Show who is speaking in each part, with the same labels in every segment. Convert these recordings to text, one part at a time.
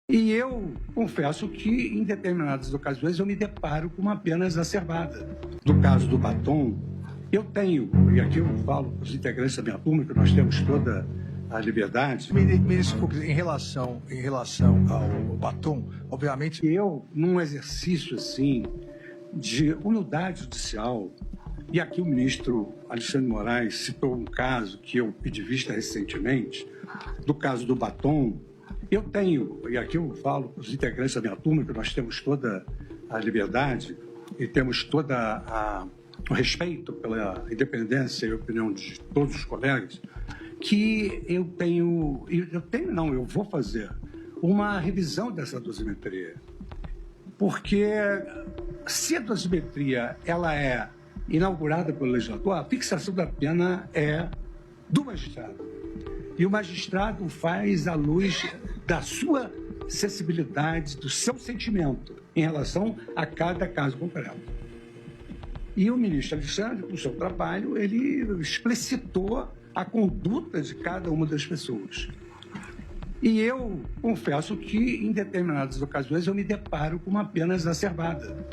Speaker 1: E eu confesso que, em determinadas ocasiões, eu me deparo com uma pena exacerbada. No caso do batom, eu tenho, e aqui eu falo para os integrantes da minha turma, que nós temos toda a liberdade.
Speaker 2: Ministro Fux, em relação ao batom, obviamente...
Speaker 1: Eu, num exercício assim de humildade judicial, e aqui o ministro Alexandre de Moraes citou um caso que eu pedi vista recentemente, do caso do batom, eu tenho, e aqui eu falo para os integrantes da minha turma, que nós temos toda a liberdade e temos toda o respeito pela independência e opinião de todos os colegas, que eu vou fazer uma revisão dessa dosimetria. Porque se a dosimetria ela é inaugurada pelo legislador, a fixação da pena é do magistrado. E o magistrado faz à luz da sua sensibilidade, do seu sentimento em relação a cada caso concreto. E o ministro Alexandre, com o seu trabalho, ele explicitou a conduta de cada uma das pessoas. E eu confesso que, em determinadas ocasiões, eu me deparo com uma pena exacerbada.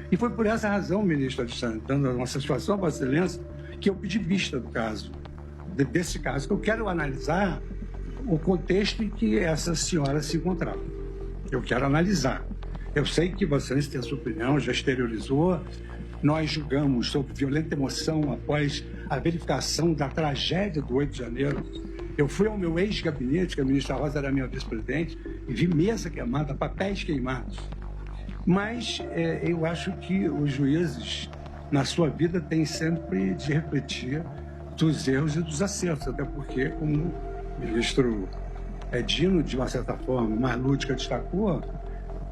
Speaker 1: E foi por essa razão, ministro Alexandre, dando uma satisfação a Vossa Excelência, que eu pedi vista do caso, desse caso, que eu quero analisar o contexto em que essa senhora se encontrava. Eu quero analisar. Eu sei que Vossa Excelência tem a sua opinião, já exteriorizou. Nós julgamos sob violenta emoção após a verificação da tragédia do 8 de janeiro. Eu fui ao meu ex-gabinete, que a ministra Rosa era minha vice-presidente, e vi mesa queimada, papéis queimados. Mas eu acho que os juízes, na sua vida, têm sempre de refletir dos erros e dos acertos, até porque, como o ministro Dino, de uma certa forma, mais lúdica, destacou,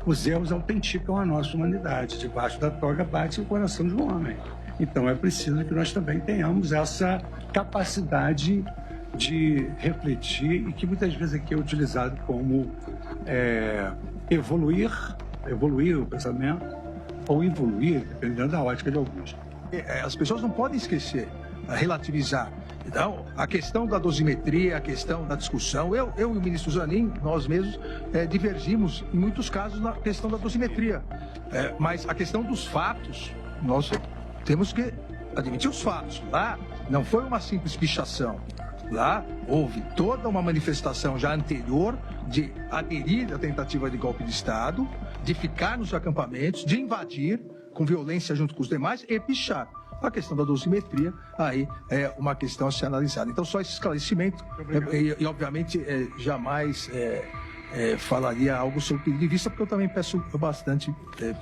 Speaker 1: os erros autenticam a nossa humanidade. Debaixo da toga bate o coração de um homem. Então é preciso que nós também tenhamos essa capacidade de refletir e que muitas vezes aqui é utilizado como evoluir o pensamento ou evoluir, dependendo da ótica de alguns.
Speaker 2: As pessoas não podem esquecer, relativizar. Então, a questão da dosimetria, a questão da discussão, eu e o ministro Zanin, nós mesmos divergimos em muitos casos na questão da dosimetria. Mas a questão dos fatos, nós temos que admitir os fatos. Lá não foi uma simples pichação. Lá houve toda uma manifestação já anterior de aderir à tentativa de golpe de Estado, de ficar nos acampamentos, de invadir com violência junto com os demais e pichar. A questão da dosimetria, aí é uma questão a ser analisada. Então, só esse esclarecimento, e obviamente jamais falaria algo sobre o pedido de vista, porque eu também peço bastante,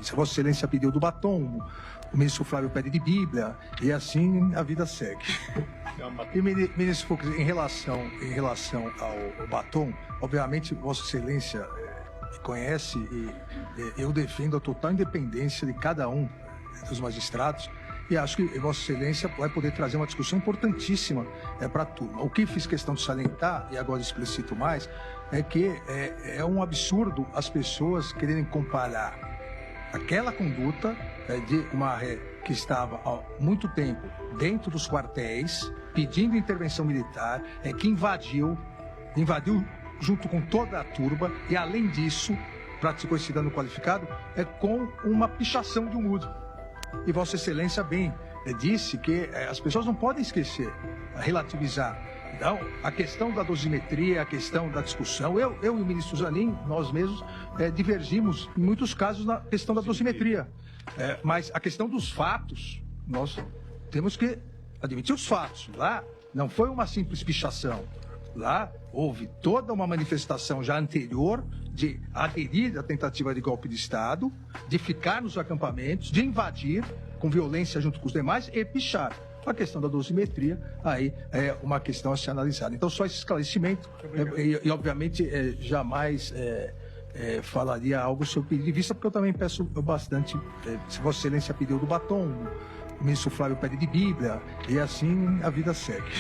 Speaker 2: se Vossa Excelência pediu do batom, o ministro Flávio pede de Bíblia, e assim a vida segue. E, ministro Fux, em relação ao batom, obviamente Vossa Excelência me conhece e eu defendo a total independência de cada um dos magistrados. E acho que Vossa Excelência vai poder trazer uma discussão importantíssima para a turma. O que fiz questão de salientar, e agora explicito mais, é que é um absurdo as pessoas quererem comparar aquela conduta de uma ré que estava há muito tempo dentro dos quartéis, pedindo intervenção militar, que invadiu junto com toda a turba e, além disso, praticou esse dano qualificado, com uma pichação de um mudo. E Vossa Excelência bem disse que as pessoas não podem esquecer, relativizar. Então, a questão da dosimetria, a questão da discussão, eu e o ministro Zanin, nós mesmos divergimos em muitos casos na questão da dosimetria. Mas a questão dos fatos, nós temos que admitir os fatos. Lá não foi uma simples pichação. Lá houve toda uma manifestação já anterior de aderir à tentativa de golpe de Estado, de ficar nos acampamentos, de invadir com violência junto com os demais e pichar. A questão da dosimetria, aí é uma questão a ser analisada. Então, só esse esclarecimento, e obviamente jamais falaria algo sobre o pedido de vista, porque eu também peço bastante, se Vossa Excelência pediu do batom, o ministro Flávio pede de Bíblia, e assim a vida segue.